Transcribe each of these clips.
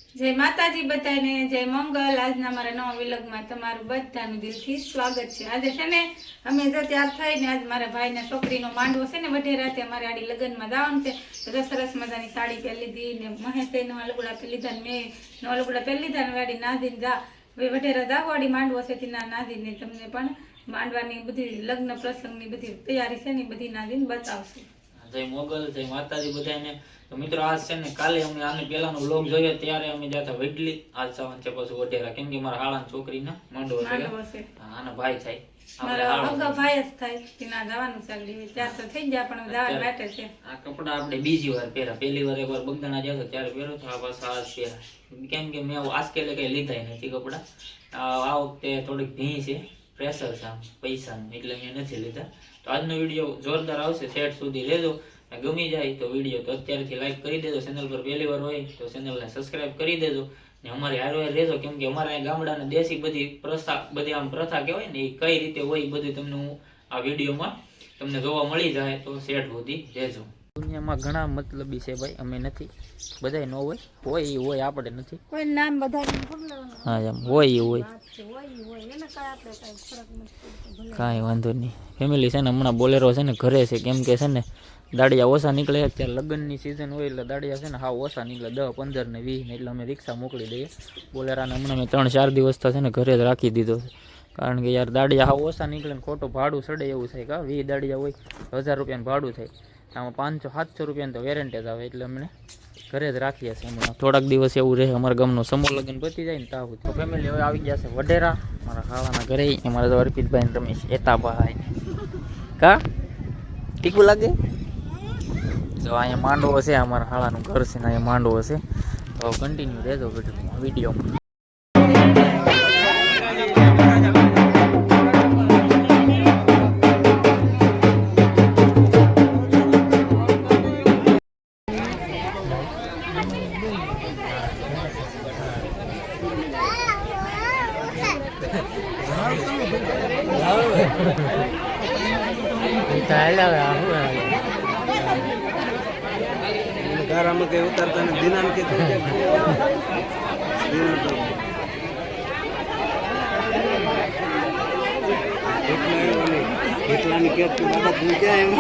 જય માતાજી બધાને, જય મંગલ। આજના મારા નવા વિલોગમાં તમારું બધાનું દિલથી સ્વાગત છે। આજે છે ને અમે જો તૈયાર થઈને આજ મારા ભાઈના છોકરીનો માંડવો છે ને વઢેરાથી અમારે આડી લગ્નમાં જવાનું છે તો સરસ મજાની સાડી પહેરી લીધી ને મહેશે નવા લુગડા પહેરી લીધા ને મેં નવા લુગડા પહેરી લીધા ને વાડી નાધીને જા વઢેરા જાગવાડી માંડવો છે તેના નાધીને તમને પણ માંડવાની બધી લગ્ન પ્રસંગની બધી તૈયારી છે ને બધી નાધીને બતાવશું। જય મોગલ, જય માતાજી બધાને। તો મિત્રો આજ છે ને કાલે અમે આની પહેલાનો વ્લોગ જોયો ત્યારે અમે જાતા વડલી, આજ જવાનું છે પછી વઢેરા, કેમ કે મારા હાળાના છોકરીના માંડવો છે, આના ભાઈ થાય, મારા હગા ભાઈ જ થાય, તેના જવાનું છે આગળ ત્યાર તો થઈ ગયા પણ જવા માટે છે। આ કપડા આપણે બીજી વાર પહેરા, પહેલી વાર એકવાર બગદાણા ગયા ત્યારે પહેરો તો આ પાછા આજ પહેરા, કેમ કે મેં આજકેલે કઈ લીધા નથી કપડા। આ વખતે થોડીક ભી છે, પ્રેશર છે આમ પૈસાનું, એટલે મેં નથી લીધા। તો આજનો વિડીયો જોરદાર આવશે, સેટ સુધી લેજો। ગમી જાય તો વિડીયો તો અત્યારથી લાઈક કરી દેજો, ચેનલ પર પહેલી વાર હોય તો ચેનલને સબસ્ક્રાઇબ કરી દેજો ને અમારી હારે રહેજો, કેમ કે અમારા અહીં ગામડાના દેશી બધી આમ પ્રથા કહેવાય ને એ કઈ રીતે હોય બધું તમને હું આ વિડીયોમાં તમને જોવા મળી જાય, તો સેટ સુધી રહેજો। દુનિયામાં ઘણા મતલબી છે ભાઈ, અમે નથી બધાય ન હોય, હોય એ હોય, આપણે નથી કોઈ નામ બધા હા એમ હોય એ હોય, કાંઈ વાંધો નહીં। ફેમિલી છે ને હમણાં બોલેરો છે ને ઘરે છે, કેમ કે છે ને દાડિયા ઓછા નીકળે, અત્યારે લગ્નની સિઝન હોય એટલે દાડિયા છે ને હા ઓછા નીકળે, 10, 15 ને 20 ને, એટલે અમે રિક્ષા મોકલી દઈએ બોલેરાને। હમણાં મેં 3-4 દિવસ તો છે ને ઘરે જ રાખી દીધો છે, કારણ કે યાર દાડિયા હા ઓછા નીકળે ને ખોટું ભાડું ચડે એવું થાય, કા 20 દાડિયા હોય 1000 રૂપિયાનું ભાડું થાય, આમાં 500-700 રૂપિયાનું તો વેરેન્ટેજ આવે, એટલે અમને ઘરે જ રાખીએ છીએ હમણાં થોડાક દિવસ એવું રહે, અમારા ગામનો સમૂહ લગ્ન પતી જાય ને તાહુ તો ફેમિલી હવે આવી ગયા છે વઢેરા મારા ખાવાના ઘરે। અમારા તો અર્પિતભાઈ રમેશ એતાભાઈ કા ટીકું લાગે તો અહીંયા માંડવો છે, અમારા હાળાનું ઘર છે ને અહીંયા માંડવો છે, તો કન્ટિન્યુ રહેજો વિડીયોમાં। ગારામાં કઈ ઉતારતા ને દિનાન કે એટલાની કેટ બાબત ક્યાં એમ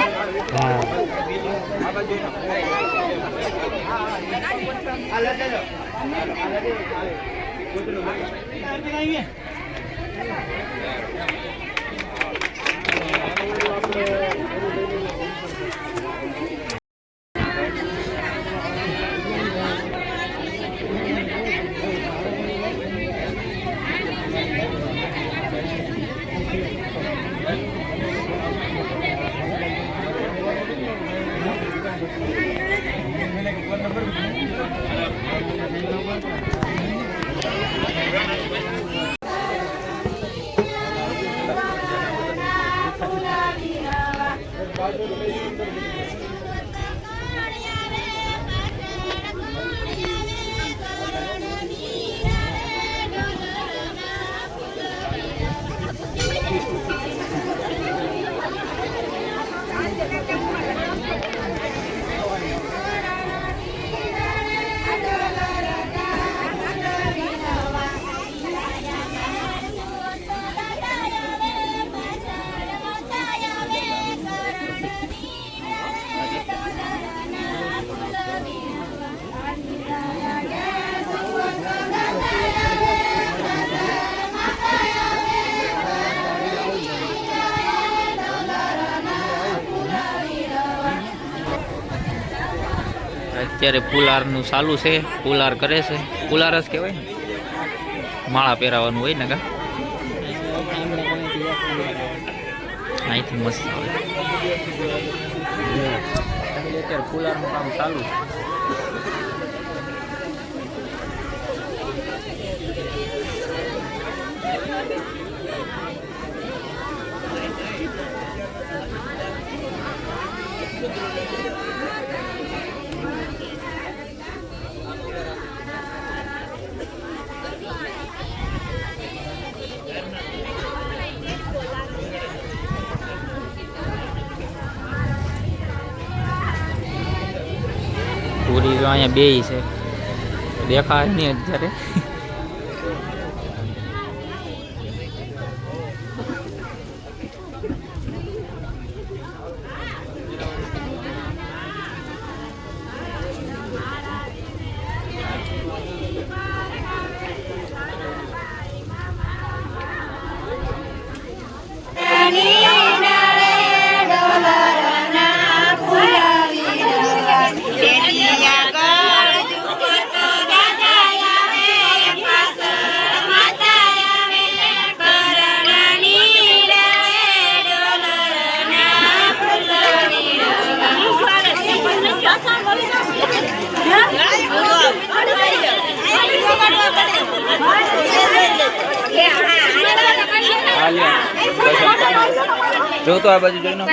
અત્યારે પુલારનું ચાલુ છે, પુલાર કરે છે, પુલાર જ કહેવાય ને, માળા પહેરાવાનું હોય ને કા અહીંથી મસ્ત આવે। અત્યારે પુલારનું કામ ચાલુ છે। પૂરી જો અહીંયા બે છે, દેખાય નહીં અત્યારે. જો તો આ બાજુ જોઈને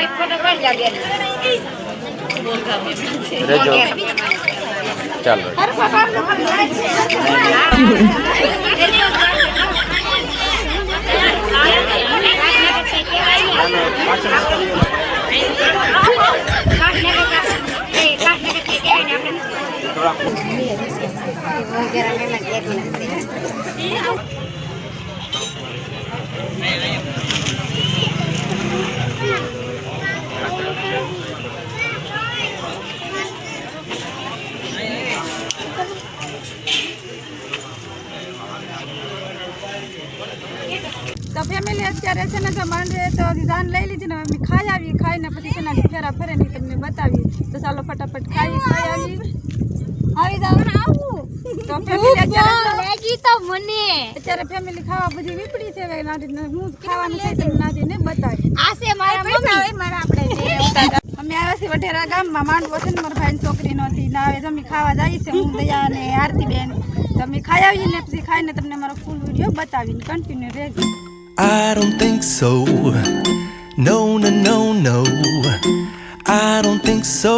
રેજો ચાલો તો ફેમિલી અત્યારે છે ને તો માંડવે તો જાન લઈ લીધી ને અમે ખાઈ આવી, ખાઈને પછી છે ને ફેરા ફરે નહીં તમને બતાવી. તો ચાલો ફટાફટ ખાઈ આવી જાવ ને આવું. તો ફેમિલી અત્યારે ફેમિલી ખાવા બધી વીપડી છે. હવે હું ખાવાનું છે તમને નાદીને બતાવી. અમે આવ્યા છીએ વઢેરા ગામમાં. માંડવો છે ને મારા ભાઈની છોકરીનો હતી ને હવે અમે ખાવા જઈએ છે હું, દયા અને આરતી બેન. તો અમે ખાઈ આવીએ ને પછી ખાઈને તમને મારો ફૂલ વિડીયો બતાવીને કન્ટિન્યુ રહેજો. I don't think so. No, no, no, no. I don't think so.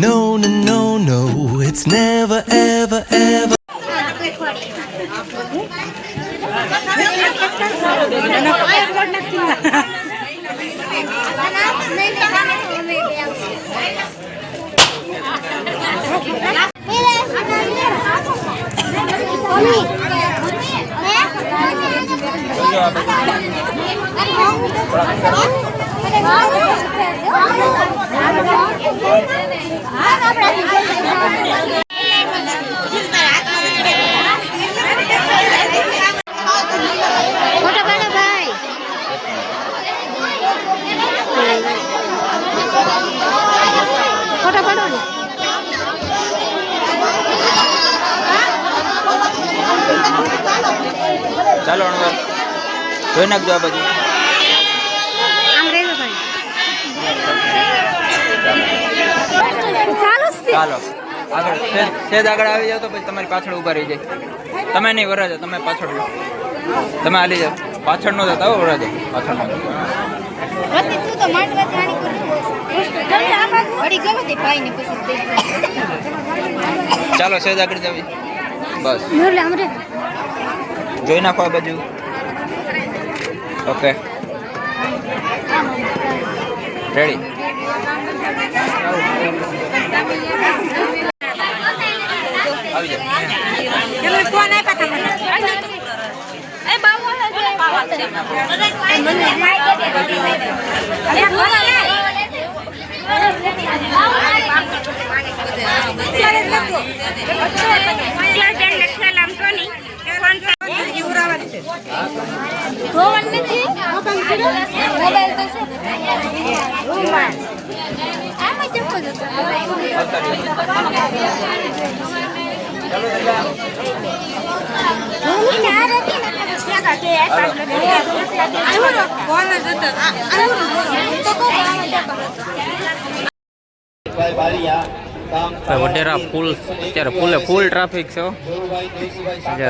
No, no, no, no. It's never, ever, ever. ચાલો અણવર જોઈ નાખજો આ બાજુ. ચાલો આગળ સેજ આગળ આવી જાવ તો પછી તમારી પાછળ ઊભા રહી જાય. તમે નહીં વરાજો, તમે પાછળ લો. તમે હાલી જાઓ, પાછળ નો જતા હો વરાજો, પાછળ નો જતા. ચાલો સેજ આગળ જાવી બસ. જોઈ નાખો આ બાજુ. Okay ready. આવી વઢેરા ફૂલ અત્યારે ફૂલ ટ્રાફિક છે.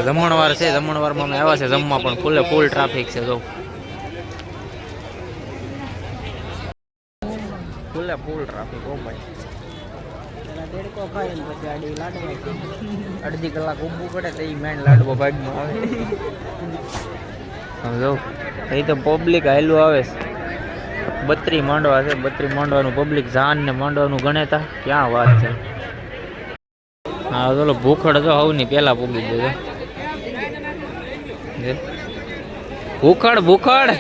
જમણવાર છે, જમણવારમાં અમે આવ્યા છે જમવા, પણ ફૂલ ટ્રાફિક છે. જો ફૂલ ટ્રાફિક. ઓ ભાઈ અડધી કલાક ઊભું પડે તો એ મેન લાડવો ભાગમાં આવે. સમજો એ તો પબ્લિક હાલું આવે છે. 32 માંડવા છે, 32 માંડવાનું પબ્લિક જાન ને માંડવાનું ગણેતા ક્યાં વાત છે. હા તો ભૂખડ તો હવ ની પેલા પૂગી ગયો ભૂખડ ભૂખડ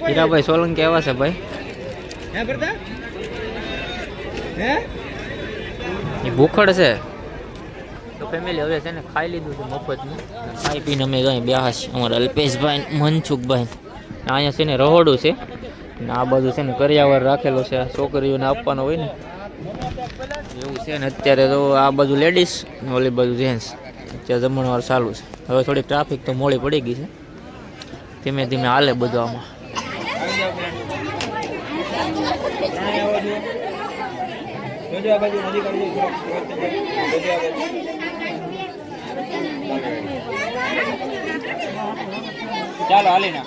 હીરાભાઈ સોલંકી કેવા છે ભાઈ એ ભૂખડ છે તો ફેમિલી હવે છે ને ખાઈ લીધું છે મફતનું ખાઈ પીને અમે જઈએ બ્યાસ અમારા અલ્પેશભાઈ મનસુખભાઈ અહીંયા છે ને રહોડું છે ને આ બધું છે ને કરિયાવર રાખેલો છે છોકરીઓને આપવાનો હોય ને એવું છે ને અત્યારે તો આ બાજુ લેડીઝ ઓલી બાજુ જેન્ટ્સ અત્યારે જમણવાર ચાલુ છે હવે થોડીક ટ્રાફિક તો મોડી પડી ગઈ છે ધીમે ધીમે હાલે બધું આમાં ચાલો હાલી ના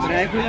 रायपुर